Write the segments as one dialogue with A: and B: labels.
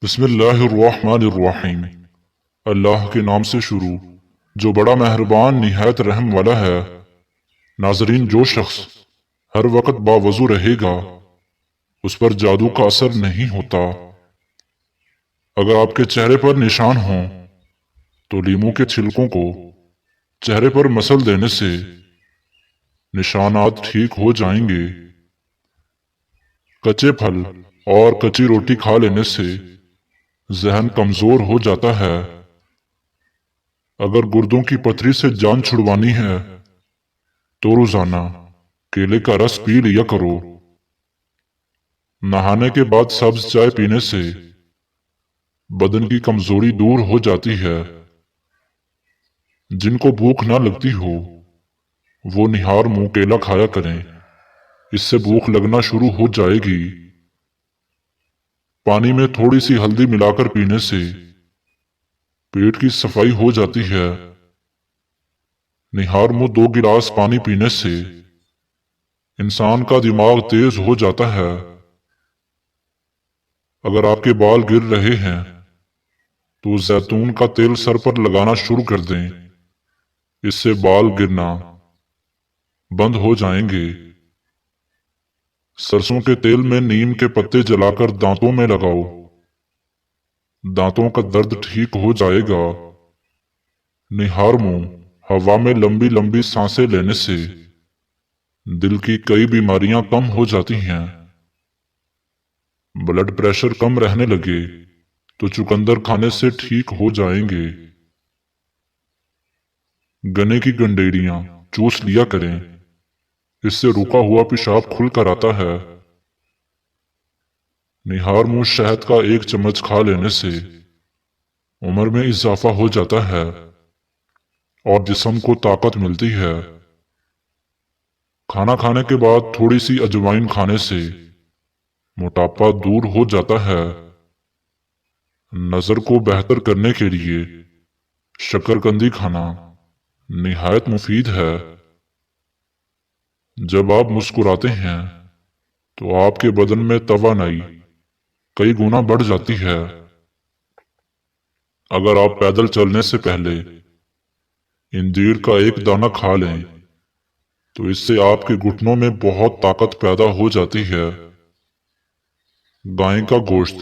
A: بسم اللہ الرحمن الرحیم۔ اللہ کے نام سے شروع جو بڑا مہربان نہایت رحم والا ہے۔ ناظرین، جو شخص ہر وقت باوضو رہے گا اس پر جادو کا اثر نہیں ہوتا۔ اگر آپ کے چہرے پر نشان ہوں تو لیموں کے چھلکوں کو چہرے پر مسل دینے سے نشانات ٹھیک ہو جائیں گے۔ کچے پھل اور کچی روٹی کھا لینے سے ذہن کمزور ہو جاتا ہے۔ اگر گردوں کی پتھری سے جان چھڑوانی ہے تو روزانہ کیلے کا رس پی لیا کرو۔ نہانے کے بعد سبز چائے پینے سے بدن کی کمزوری دور ہو جاتی ہے۔ جن کو بھوک نہ لگتی ہو وہ نہار منہ کیلا کھایا کریں، اس سے بھوک لگنا شروع ہو جائے گی۔ پانی میں تھوڑی سی ہلدی ملا کر پینے سے پیٹ کی صفائی ہو جاتی ہے۔ نہار منہ 2 گلاس پانی پینے سے انسان کا دماغ تیز ہو جاتا ہے۔ اگر آپ کے بال گر رہے ہیں تو زیتون کا تیل سر پر لگانا شروع کر دیں، اس سے بال گرنا بند ہو جائیں گے۔ سرسوں کے تیل میں نیم کے پتے جلا کر دانتوں میں لگاؤ، دانتوں کا درد ٹھیک ہو جائے گا۔ نہار منہ ہوا میں لمبی لمبی سانسیں لینے سے دل کی کئی بیماریاں کم ہو جاتی ہیں۔ بلڈ پریشر کم رہنے لگے تو چقندر کھانے سے ٹھیک ہو جائیں گے۔ گنے کی گنڈیریاں چوس لیا کریں، اس سے رکا ہوا پیشاب کھل کر آتا ہے۔ نہار منہ شہد کا 1 چمچ کھا لینے سے عمر میں اضافہ ہو جاتا ہے اور جسم کو طاقت ملتی ہے۔ کھانا کھانے کے بعد تھوڑی سی اجوائن کھانے سے موٹاپا دور ہو جاتا ہے۔ نظر کو بہتر کرنے کے لیے شکرکندی کھانا نہایت مفید ہے۔ جب آپ مسکراتے ہیں تو آپ کے بدن میں توانائی کئی گنا بڑھ جاتی ہے۔ اگر آپ پیدل چلنے سے پہلے انجیر کا 1 دانہ کھا لیں تو اس سے آپ کے گھٹنوں میں بہت طاقت پیدا ہو جاتی ہے۔ گائے کا گوشت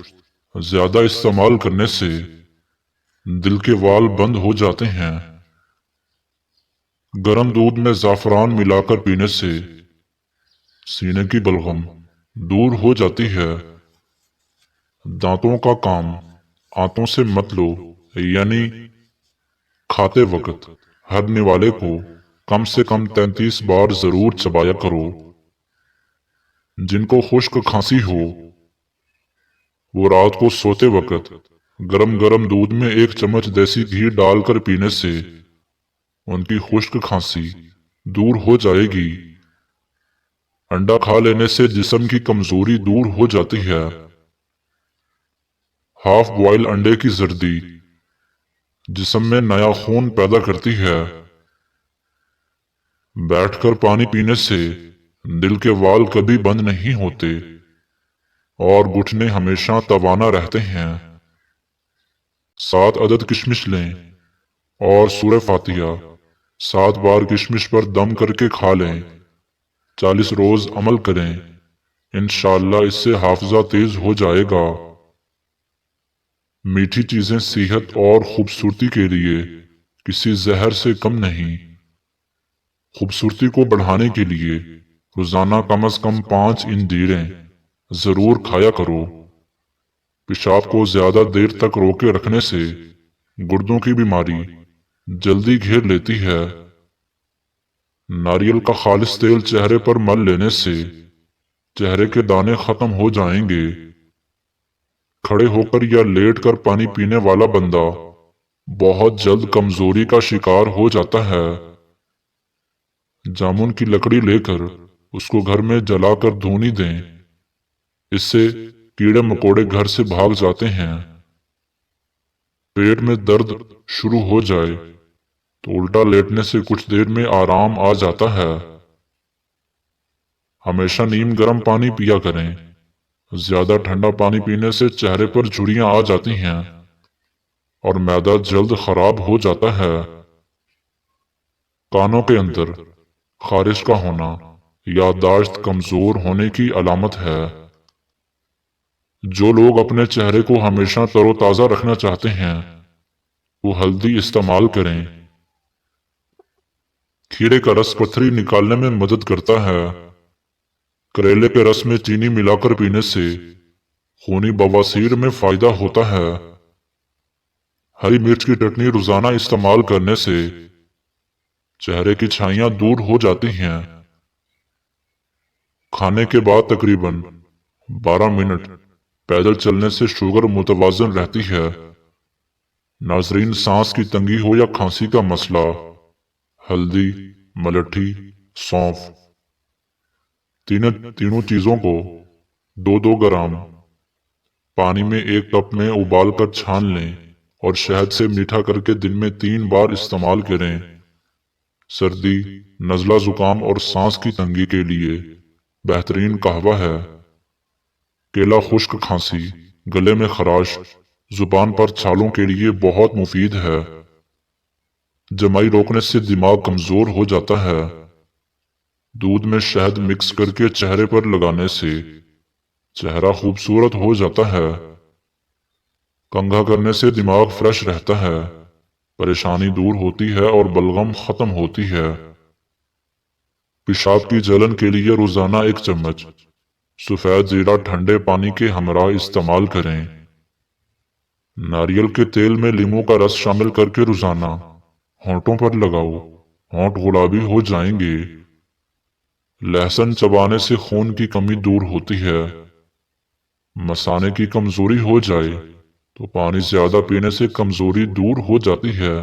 A: زیادہ استعمال کرنے سے دل کے وال بند ہو جاتے ہیں۔ گرم دودھ میں زعفران ملا کر پینے سے سینے کی بلغم دور ہو جاتی ہے۔ دانتوں کا کام آنتوں سے مت لو، یعنی کھاتے وقت ہر نوالے کو کم سے کم 33 بار ضرور چبایا کرو۔ جن کو خشک کھانسی ہو وہ رات کو سوتے وقت گرم گرم دودھ میں 1 چمچ دیسی گھی ڈال کر پینے سے ان کی خشک کھانسی دور ہو جائے گی۔ انڈا کھا لینے سے جسم کی کمزوری دور ہو جاتی ہے۔ ہاف بوائل انڈے کی زردی جسم میں نیا خون پیدا کرتی ہے۔ بیٹھ کر پانی پینے سے دل کے وال کبھی بند نہیں ہوتے اور گھٹنے ہمیشہ توانا رہتے ہیں۔ 7 عدد کشمش لیں اور سورہ فاتحہ 7 بار کشمش پر دم کر کے کھا لیں۔ 40 روز عمل کریں، انشاءاللہ اس سے حافظہ تیز ہو جائے گا۔ میٹھی چیزیں صحت اور خوبصورتی کے لیے کسی زہر سے کم نہیں۔ خوبصورتی کو بڑھانے کے لیے روزانہ کم از کم 5 انجیریں ضرور کھایا کرو۔ پیشاب کو زیادہ دیر تک روکے رکھنے سے گردوں کی بیماری جلدی گھیر لیتی ہے۔ ناریل کا خالص تیل چہرے پر مل لینے سے چہرے کے دانے ختم ہو جائیں گے۔ کھڑے ہو کر یا لیٹ کر پانی پینے والا بندہ بہت جلد کمزوری کا شکار ہو جاتا ہے۔ جامن کی لکڑی لے کر اس کو گھر میں جلا کر دھونی دیں، اس سے کیڑے مکوڑے گھر سے بھاگ جاتے ہیں۔ پیٹ میں درد شروع ہو جائے تو الٹا لیٹنے سے کچھ دیر میں آرام آ جاتا ہے۔ ہمیشہ نیم گرم پانی پیا کریں، زیادہ ٹھنڈا پانی پینے سے چہرے پر جھریاں آ جاتی ہیں اور معدہ جلد خراب ہو جاتا ہے۔ کانوں کے اندر خارش کا ہونا یادداشت کمزور ہونے کی علامت ہے۔ جو لوگ اپنے چہرے کو ہمیشہ تر و تازہ رکھنا چاہتے ہیں وہ ہلدی استعمال کریں۔ کھیرے کا رس پتھری نکالنے میں مدد کرتا ہے۔ کریلے کے رس میں چینی ملا کر پینے سے خونی بواسیر میں فائدہ ہوتا ہے۔ ہری مرچ کی چٹنی روزانہ استعمال کرنے سے چہرے کی چھائیاں دور ہو جاتی ہیں۔ کھانے کے بعد تقریباً 12 منٹ پیدل چلنے سے شوگر متوازن رہتی ہے۔ ناظرین، سانس کی تنگی ہو یا کھانسی کا مسئلہ، ہلدی، ملٹھی، سونف تینوں چیزوں کو 2-2 گرام پانی میں 1 کپ میں ابال کر چھان لیں اور شہد سے میٹھا کر کے دن میں 3 بار استعمال کریں۔ سردی، نزلہ زکام اور سانس کی تنگی کے لیے بہترین قہوہ ہے۔ کیلا خشک کھانسی، گلے میں خراش، زبان پر چھالوں کے لیے بہت مفید ہے۔ جمائی روکنے سے دماغ کمزور ہو جاتا ہے۔ دودھ میں شہد مکس کر کے چہرے پر لگانے سے چہرہ خوبصورت ہو جاتا ہے۔ کنگھا کرنے سے دماغ فریش رہتا ہے، پریشانی دور ہوتی ہے اور بلغم ختم ہوتی ہے۔ پیشاب کی جلن کے لیے روزانہ 1 چمچ سفید زیرہ ٹھنڈے پانی کے ہمراہ استعمال کریں۔ ناریل کے تیل میں لیموں کا رس شامل کر کے روزانہ ہونٹوں پر لگاؤ، ہونٹ گلابی ہو جائیں گے۔ لہسن چبانے سے خون کی کمی دور ہوتی ہے۔ مثانے کی کمزوری ہو جائے تو پانی زیادہ پینے سے کمزوری دور ہو جاتی ہے۔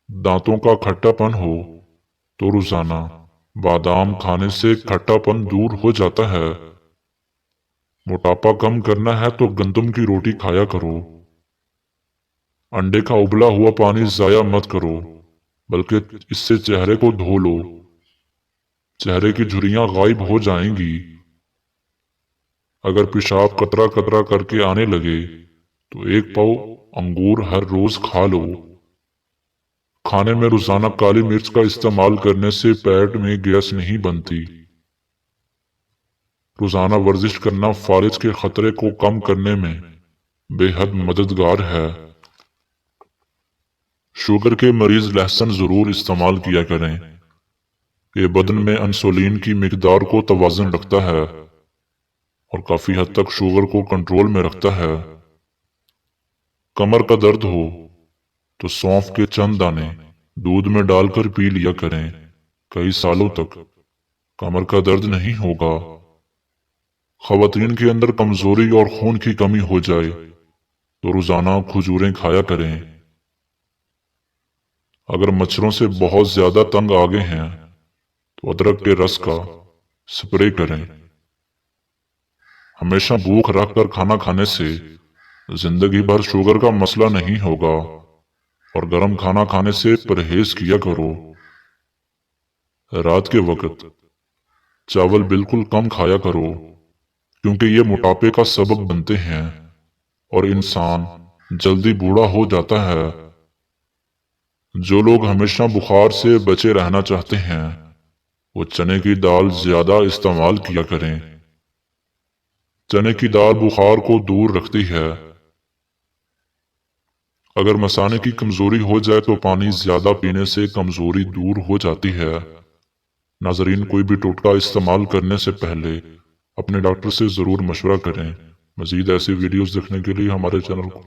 A: دانتوں کا کھٹا پن ہو تو روزانہ بادام کھانے سے کھٹا پن دور ہو جاتا ہے۔ موٹاپا کم کرنا ہے تو گندم کی روٹی کھایا کرو۔ انڈے کا ابلا ہوا پانی ضائع مت کرو، بلکہ اس سے چہرے کو دھو لو۔ چہرے کی جھریاں غائب ہو جائیں گی۔ اگر پیشاب قطرہ قطرہ کر کے آنے لگے تو 1 پاؤ انگور ہر روز کھا لو۔ کھانے میں روزانہ کالی مرچ کا استعمال کرنے سے پیٹ میں گیس نہیں بنتی۔ روزانہ ورزش کرنا فالج کے خطرے کو کم کرنے میں بے حد مددگار ہے۔ شوگر کے مریض لہسن ضرور استعمال کیا کریں۔ یہ بدن میں انسولین کی مقدار کو توازن رکھتا ہے اور کافی حد تک شوگر کو کنٹرول میں رکھتا ہے۔ کمر کا درد ہو تو سونف کے چند دانے دودھ میں ڈال کر پی لیا کریں۔ کئی سالوں تک کمر کا درد نہیں ہوگا۔ خواتین کے اندر کمزوری اور خون کی کمی ہو جائے تو روزانہ کھجوریں کھایا کریں۔ اگر مچھروں سے بہت زیادہ تنگ آ گئے ہیں تو ادرک کے رس کا سپرے کریں۔ ہمیشہ بھوک رکھ کر کھانا کھانے سے زندگی بھر شوگر کا مسئلہ نہیں ہوگا، اور گرم کھانا کھانے سے پرہیز کیا کرو۔ رات کے وقت چاول بالکل کم کھایا کرو، کیونکہ یہ موٹاپے کا سبب بنتے ہیں اور انسان جلدی بوڑھا ہو جاتا ہے۔ جو لوگ ہمیشہ بخار سے بچے رہنا چاہتے ہیں وہ چنے کی دال زیادہ استعمال کیا کریں۔ چنے کی دال بخار کو دور رکھتی ہے۔ اگر مثانے کی کمزوری ہو جائے تو پانی زیادہ پینے سے کمزوری دور ہو جاتی ہے۔ ناظرین، کوئی بھی ٹوٹکا استعمال کرنے سے پہلے اپنے ڈاکٹر سے ضرور مشورہ کریں۔ مزید ایسی ویڈیوز دیکھنے کے لیے ہمارے چینل کو